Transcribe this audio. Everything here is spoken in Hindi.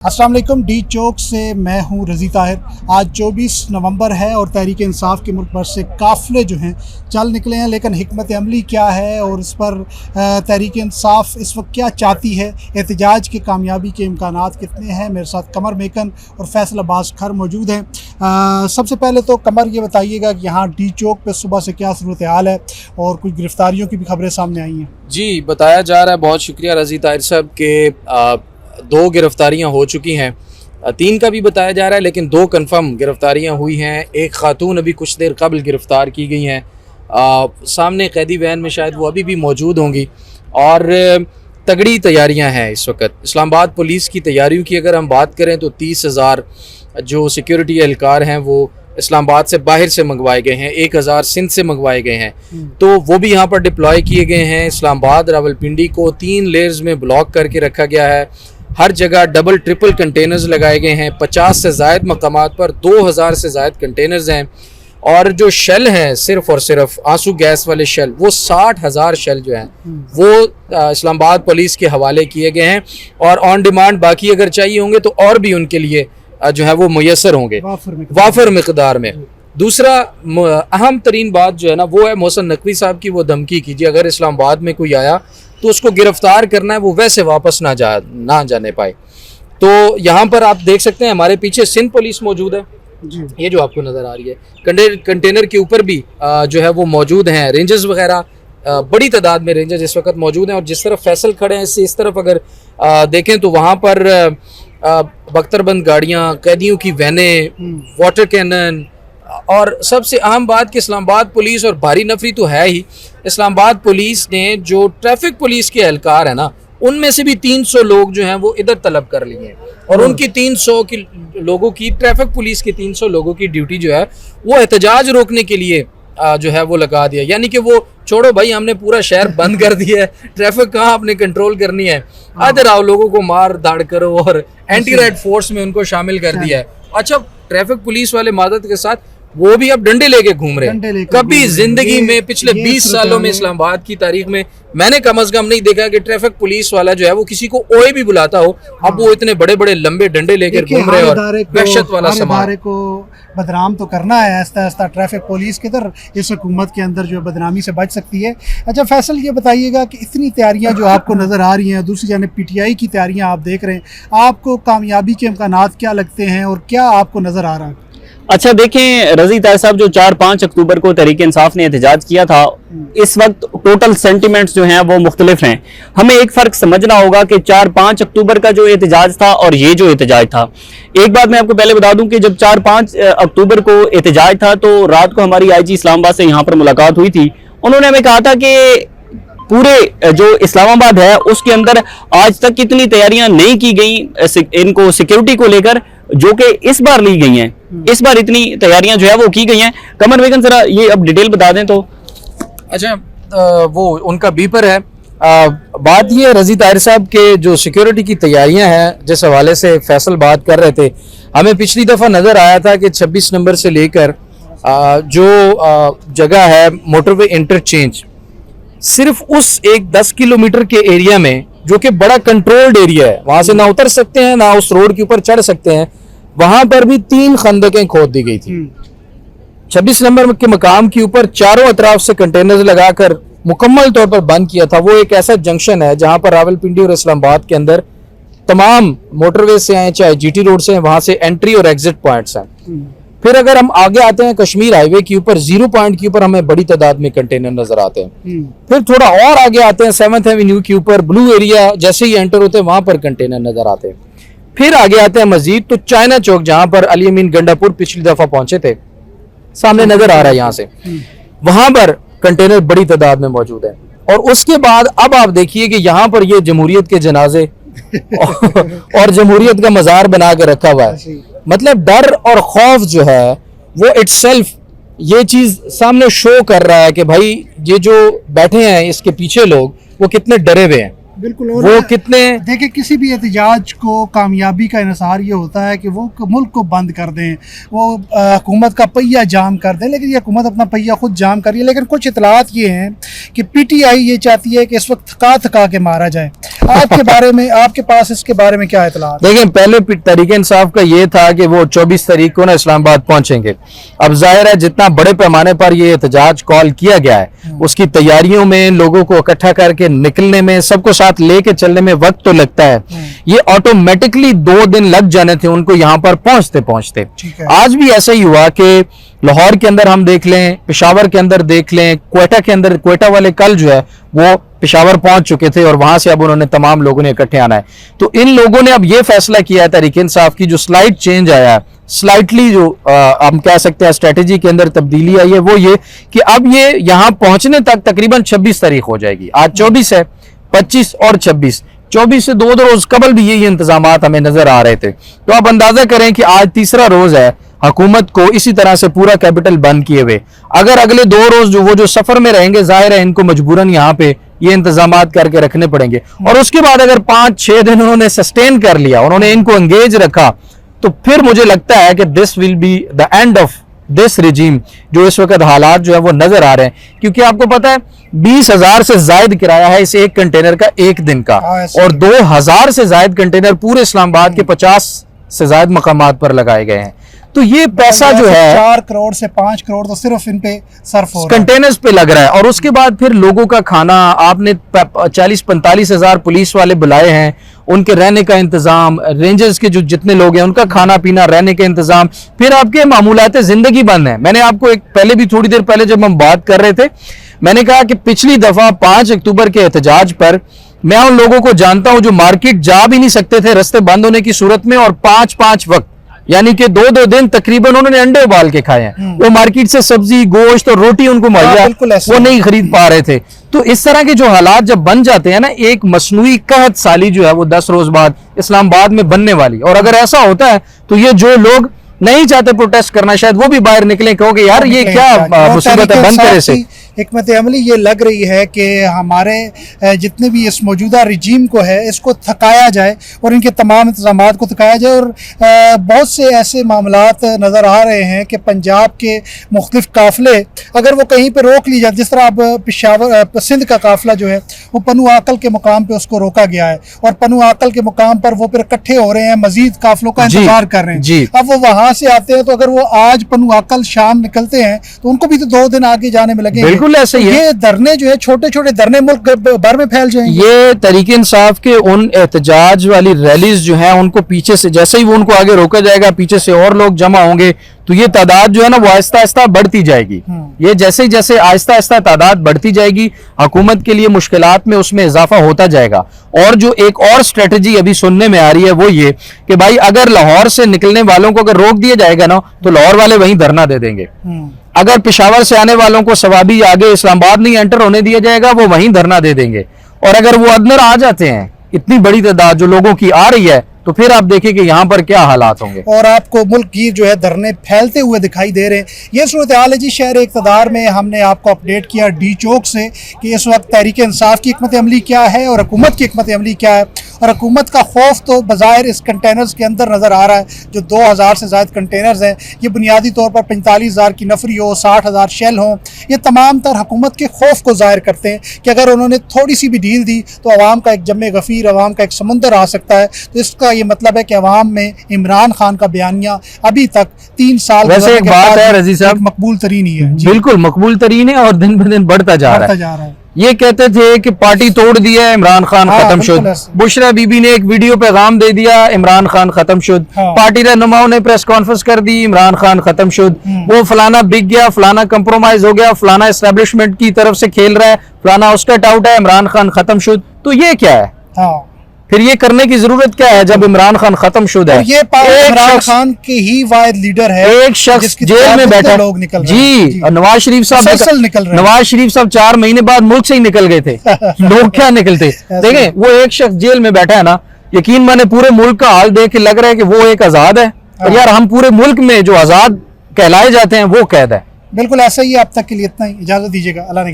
अस्सलाम वालेकुम। डी चौक से मैं हूं रज़ी ताहिर। आज 24 नवंबर है और तहरीक इंसाफ के मुल्क भर से काफ़िले जो हैं चल निकले हैं, लेकिन हिकमत अमली क्या है और इस पर तहरीक इंसाफ इस वक्त क्या चाहती है, एहतजाज की कामयाबी के इम्कानात कितने हैं। मेरे साथ कमर मेकन और फैसल अब्बास खर मौजूद हैं। सबसे पहले तो कमर ये बताइएगा कि यहाँ डी चौक पर सुबह से क्या सूरत हाल है और कुछ गिरफ्तारियों की भी खबरें सामने आई हैं। जी, बताया जा रहा है, बहुत शुक्रिया रज़ी ताहिर साहब के 2 गिरफ्तारियां हो चुकी हैं। 3 का भी बताया जा रहा है, लेकिन 2 कन्फर्म गिरफ्तारियां हुई हैं। एक खातून अभी कुछ देर कबल गिरफ़्तार की गई हैं, सामने कैदी वैन में शायद वो अभी भी मौजूद होंगी। और तगड़ी तैयारियां हैं इस वक्त। इस्लामाबाद पुलिस की तैयारियों की अगर हम बात करें तो 30,000 जो सिक्योरिटी एहलकार हैं वो इस्लामाबाद से बाहर से मंगवाए गए हैं, 1,000 सिंध से मंगवाए गए हैं, तो वो भी यहाँ पर डिप्लॉय किए गए हैं। इस्लामाबाद रावलपिंडी को 3 लेयर्स में ब्लॉक करके रखा गया है। हर जगह डबल ट्रिपल कंटेनर्स लगाए गए हैं। 50 से ज़ायद मकामात पर 2,000 से ज़ायद कंटेनर्स हैं। और जो शेल हैं सिर्फ़ और सिर्फ आंसू गैस वाले शेल, वो 60,000 शेल जो हैं वो इस्लामाबाद पुलिस के हवाले किए गए हैं। और ऑन डिमांड बाकी अगर चाहिए होंगे तो और भी उनके लिए जो है वो मुयस्सर होंगे वाफर मिकदार में। दूसरा अहम तरीन बात जो है ना वो है मोहसिन नकवी साहब की वो धमकी कीजिए, अगर इस्लामाबाद में कोई आया तो उसको गिरफ्तार करना है, वो वैसे वापस ना जाने पाए। तो यहाँ पर आप देख सकते हैं हमारे पीछे सिंध पुलिस मौजूद है जी। ये जो आपको नज़र आ रही है कंटेनर के ऊपर भी जो है वो मौजूद हैं रेंजर्स वगैरह, बड़ी तादाद में रेंजर्स इस वक्त मौजूद हैं। और जिस तरफ फैसल खड़े हैं इससे इस तरफ अगर देखें तो वहाँ पर बख्तरबंद गाड़ियाँ, कैदियों की वैनें, वाटर कैनन, और सबसे अहम बात कि इस्लामाबाद पुलिस और भारी नफरी तो है ही, इस्लामाबाद पुलिस ने जो ट्रैफिक पुलिस के एहलकार है ना उनमें से भी 300 लोग जो हैं वो इधर तलब कर लिए हैं। और उनकी 300 की लोगों की, ट्रैफिक पुलिस की 300 लोगों की ड्यूटी जो है वो एहतजाज रोकने के लिए जो है वो लगा दिया। यानी कि वो छोड़ो भाई, हमने पूरा शहर बंद कर दिया है, ट्रैफिक कहाँ आपने कंट्रोल करनी है, आधे आओ लोगों को मार दाड़ करो, और एंटी राइट फोर्स में उनको शामिल कर दिया है। अच्छा, ट्रैफिक पुलिस वाले मदद के साथ वो भी अब डंडे लेके घूम रहे हैं। कभी जिंदगी में पिछले 20 सालों में इस्लामाबाद की तारीख में मैंने कम अज कम नहीं देखा कि ट्रैफिक पुलिस वाला जो है वो किसी को ओए भी बुलाता हो। अब वो इतने बड़े बड़े लंबे डंडे लेकर घूम रहे हैं और वहशत वाला समाज को बदनाम तो करना है आहिस्ता आहिस्ता ट्रैफिक पुलिस की तरफ, इस हुकूमत के अंदर जो बदनामी से बच सकती है। अच्छा फैसल, ये बताइएगा कि इतनी तैयारियां जो आपको नज़र आ रही हैं, दूसरी जानिब PTI की तैयारियां आप देख रहे हैं, आपको कामयाबी के इम्कानात क्या लगते हैं और क्या आपको नज़र आ रहा है? अच्छा देखें रज़ी ताहिर साहब, जो 4-5 अक्टूबर को तहरीक इंसाफ ने एहतजाज किया था, इस वक्त टोटल सेंटिमेंट्स जो हैं वो मुख्तलिफ हैं। हमें एक फ़र्क समझना होगा कि 4-5 अक्टूबर का जो एहतजाज था और ये जो एहतजाज था, एक बात मैं आपको पहले बता दूं कि जब 4-5 अक्टूबर को एहतजाज था तो रात को हमारी IG इस्लामाबाद से यहाँ पर मुलाकात हुई थी। उन्होंने हमें कहा था कि पूरे जो इस्लामाबाद है उसके अंदर आज तक इतनी तैयारियां नहीं की गई इनको सिक्योरिटी को लेकर जो कि इस बार ली गई हैं। इस बार इतनी तैयारियां जो है वो की गई हैं। कमर बेगम जरा ये अब डिटेल बता दें तो। अच्छा, वो उनका बीपर है। बात ये रज़ी ताहिर साहब के जो सिक्योरिटी की तैयारियां हैं, जिस हवाले से फैसल बात कर रहे थे, हमें पिछली दफ़ा नज़र आया था कि 26 नंबर से लेकर जो जगह है मोटरवे इंटरचेंज, सिर्फ उस एक 10 किलोमीटर के एरिया में, जो कि बड़ा कंट्रोल्ड एरिया है, वहां से ना उतर सकते हैं ना उस रोड के ऊपर चढ़ सकते हैं, वहां पर भी 3 खंदकें खोद दी गई थी। 26 नंबर के मकाम के ऊपर चारों अतराफ से कंटेनर्स लगाकर मुकम्मल तौर पर बंद किया था। वो एक ऐसा जंक्शन है जहां पर रावलपिंडी और इस्लामाबाद के अंदर तमाम मोटरवे से आए चाहे GT रोड से, वहां से एंट्री और एग्जिट पॉइंट्स हैं। फिर अगर हम आगे आते हैं कश्मीर हाईवे के ऊपर, 0 पॉइंट के ऊपर हमें बड़ी तादाद में कंटेनर नजर आते हैं। फिर थोड़ा और आगे आते हैं 7th एवेन्यू के ऊपर, ब्लू एरिया जैसे ही एंटर होते हैं वहां पर कंटेनर नजर आते हैं। फिर आगे आते हैं मजीद तो चाइना चौक, जहां पर अली अमीन गंडापुर पिछली दफा पहुंचे थे, सामने नजर आ रहा है यहाँ से, वहां पर कंटेनर बड़ी तादाद में मौजूद है। और उसके बाद अब आप देखिए कि यहाँ पर ये जमहूरियत के जनाजे और जमहूरियत का मज़ार बना के रखा हुआ है। मतलब डर और खौफ जो है वो इटसेल्फ ये चीज सामने शो कर रहा है कि भाई ये जो बैठे हैं इसके पीछे लोग वो कितने डरे हुए हैं। बिल्कुल। और वो कितने देखिए, किसी भी एहतजाज को कामयाबी का इन्हिसार ये होता है कि वो मुल्क को बंद कर दें, वो हुकूमत का पहिया जाम कर दें, लेकिन ये हुकूमत अपना पहिया खुद जाम कर रही है। लेकिन कुछ इतलात ये हैं कि PTI ये चाहती है कि इस वक्त थका के मारा जाए। आपके बारे में, आपके पास इसके बारे में क्या इतलात? देखें, पहले तहरीक इंसाफ का ये था कि वो 24 तारीख को ना इस्लामाबाद पहुंचेंगे। अब जाहिर है जितना बड़े पैमाने पर ये एहतजाज कॉल किया गया है, उसकी तैयारियों में, लोगों को इकट्ठा करके निकलने में, सबको साथ लेके चलने में वक्त तो लगता है। ये ऑटोमेटिकली 2 दिन लग जाने थे उनको यहाँ पर पहुंचते पहुंचते। आज भी ऐसा ही हुआ कि लाहौर के अंदर हम देख लें, पेशावर के अंदर देख लें, क्वेटा के अंदर, क्वेटा वाले कल जो है वो पेशावर पहुंच चुके थे और वहां से अब उन्होंने तमाम लोगों ने इकट्ठे आना है। तो इन लोगों ने अब ये फैसला किया है, तहरीक इंसाफ की जो स्लाइट चेंज आया है, स्लाइटली जो हम कह सकते हैं स्ट्रेटेजी के अंदर तब्दीली आई है, वो ये कि अब ये यहां पहुंचने तक तकरीबन 26 तारीख हो जाएगी। आज 24 है, 25 और 24, 24 से 2 रोज कबल भी यही इंतजाम हमें नजर आ रहे थे। तो आप अंदाजा करें कि आज तीसरा रोज है हुकूमत को इसी तरह से पूरा कैपिटल बंद किए हुए। अगर अगले 2 रोज जो सफर में रहेंगे, जाहिर है इनको मजबूरन यहाँ पे ये इंतजाम करके रखने पड़ेंगे। और उसके बाद अगर 5-6 दिन उन्होंने सस्टेन कर लिया, उन्होंने इनको एंगेज रखा, तो फिर मुझे लगता है कि this will be the end of this regime. जो इस वक्त हालात जो है वो नजर आ रहे हैं, क्योंकि आपको पता है 20,000 से जायद किराया है इस एक कंटेनर का एक दिन का, और 2,000 से जायद कंटेनर पूरे इस्लामाबाद के 50 से जायद मकामात पर लगाए गए हैं। तो ये पैसा जो है 4 करोड़ से 5 करोड़ तो सिर्फ इन पे सर्फ हो रहा है, कंटेनर्स पे लग रहा है। और उसके बाद फिर लोगों का खाना, आपने 40-45 हजार पुलिस वाले बुलाए हैं, उनके रहने का इंतजाम, रेंजर्स के जो जितने लोग हैं उनका खाना पीना, रहने के इंतजाम, फिर आपके मामूलात जिंदगी बंद है। मैंने आपको एक पहले भी थोड़ी देर पहले जब हम बात कर रहे थे, मैंने कहा कि पिछली दफा 5 अक्टूबर के एहतजाज पर मैं उन लोगों को जानता हूं जो मार्केट जा भी नहीं सकते थे रास्ते बंद होने की सूरत में, और 5-5 वक्त यानी कि 2-2 दिन तकरीबन उन्होंने अंडे उबाल के खाए हैं। वो मार्केट से सब्जी, गोश्त और रोटी उनको मुहैया वो नहीं खरीद पा रहे थे। तो इस तरह के जो हालात जब बन जाते हैं ना, एक मसनूई कहत साली जो है वो 10 रोज बाद इस्लामाबाद में बनने वाली। और अगर ऐसा होता है तो ये जो लोग नहीं चाहते प्रोटेस्ट करना, शायद वो भी बाहर निकले, कहोगे यार ये क्या मुसीबत है, बंद करे से। हिकमत अमली ये लग रही है कि हमारे जितने भी इस मौजूदा रिजीम को है इसको थकाया जाए और इनके तमाम इंतजामात को थकाया जाए। और बहुत से ऐसे मामलात नज़र आ रहे हैं कि पंजाब के मुख्तलिफ काफ़िले अगर वो कहीं पर रोक ली जाए, जिस तरह अब पेशावर सिंध का काफ़िला जो है वो पनु आकल के मुकाम पर उसको रोका गया है, और पनु आकल के मुकाम पर वो फिर इकट्ठे हो रहे हैं, मजीद काफ़िलों का इंतजार कर रहे हैं। अब वो वहाँ से आते हैं, तो अगर वो आज पनु आकल शाम निकलते हैं तो उनको भी तो 2 दिन आगे जाने में लगेंगे। ऐसे ही ये धरने जो है, छोटे छोटे धरने मुल्क भर में फैल जाएंगे। ये तहरीक इंसाफ के उन एहतजाज वाली रैलीज जो है उनको पीछे से, जैसे ही वो उनको आगे रोका जाएगा, पीछे से और लोग जमा होंगे, तो ये तादाद जो है ना वो आहिस्ता आहिस्ता बढ़ती जाएगी। ये जैसे जैसे आहिस्ता आहिस्ता तादाद बढ़ती जाएगी, हुकूमत के लिए मुश्किलात में उसमें इजाफा होता जाएगा। और जो एक और स्ट्रेटजी अभी सुनने में आ रही है वो ये कि भाई अगर लाहौर से निकलने वालों को अगर रोक दिया जाएगा ना, तो लाहौर वाले वहीं धरना दे देंगे। अगर पेशावर से आने वालों को सवाबी आगे इस्लामाबाद नहीं एंटर होने दिया जाएगा, वो वहीं धरना दे देंगे। और अगर वो अदनर आ जाते हैं, इतनी बड़ी तादाद जो लोगों की आ रही है, तो फिर आप देखिए कि यहाँ पर क्या हालात होंगे। और आपको मुल्क गिर जो है धरने फैलते हुए दिखाई दे रहे हैं। ये सूरत हाल है जी शहर इक़्तिदार में। हमने आपको अपडेट किया डी चौक से कि इस वक्त तहरीक इंसाफ की हिकमत अमली क्या है और हुकूमत की हिकमत अमली क्या है। और हुकूमत का खौफ तो बज़ाहिर इस कंटेनर्स के अंदर नज़र आ रहा है, जो 2000 से ज़्यादा कंटेनर्स हैं। ये बुनियादी तौर पर 45,000 की नफरी हो, 60,000 शेल हों, ये तमाम तर हुकूमत के खौफ को ज़ाहिर करते हैं कि अगर उन्होंने थोड़ी सी भी डील दी तो अवाम का एक जम्मे गफ़ीर, अवाम का एक समुंदर आ सकता है। तो इसका ये मतलब है कि अवाम में इमरान खान का बयानिया अभी तक 3 साल वैसे एक बात है रजी साहब, मकबूल तरीन ही है। बिल्कुल मकबूल तरीन है और दिन ब दिन बढ़ता जा रहा है। ये कहते थे कि पार्टी तोड़ दिया, इमरान खान खत्म शुद। बुशरा बीबी ने एक वीडियो पैगाम दे दिया, इमरान खान खत्म शुद। पार्टी रहनुमाओं ने प्रेस कॉन्फ्रेंस कर दी, इमरान खान खत्म शुद। वो फलाना बिक गया, फलाना कंप्रोमाइज हो गया, फलाना एस्टेब्लिशमेंट की तरफ से खेल रहा है, फलाना उसका आउट है, इमरान खान खत्म शुद। तो ये क्या है? फिर ये करने की जरूरत क्या है जब इमरान खान खत्म शुदा है? ये इमरान खान के ही वायद लीडर है। एक शख्स जेल में बैठा, लोग निकल जी, नवाज शरीफ साहब निकल रहे हैं। नवाज शरीफ साहब 4 महीने बाद मुल्क से ही निकल गए थे। लोग क्या निकलते देखें, वो एक शख्स जेल में बैठा है ना, यकीन माने पूरे मुल्क का हाल देख के लग रहा है कि वो एक आजाद है। और यार हम पूरे मुल्क में जो आजाद कहलाए जाते हैं वो कैद है। बिल्कुल ऐसा ही है। अब तक के लिए इतना ही, इजाजत दीजिएगा। अल्लाह ने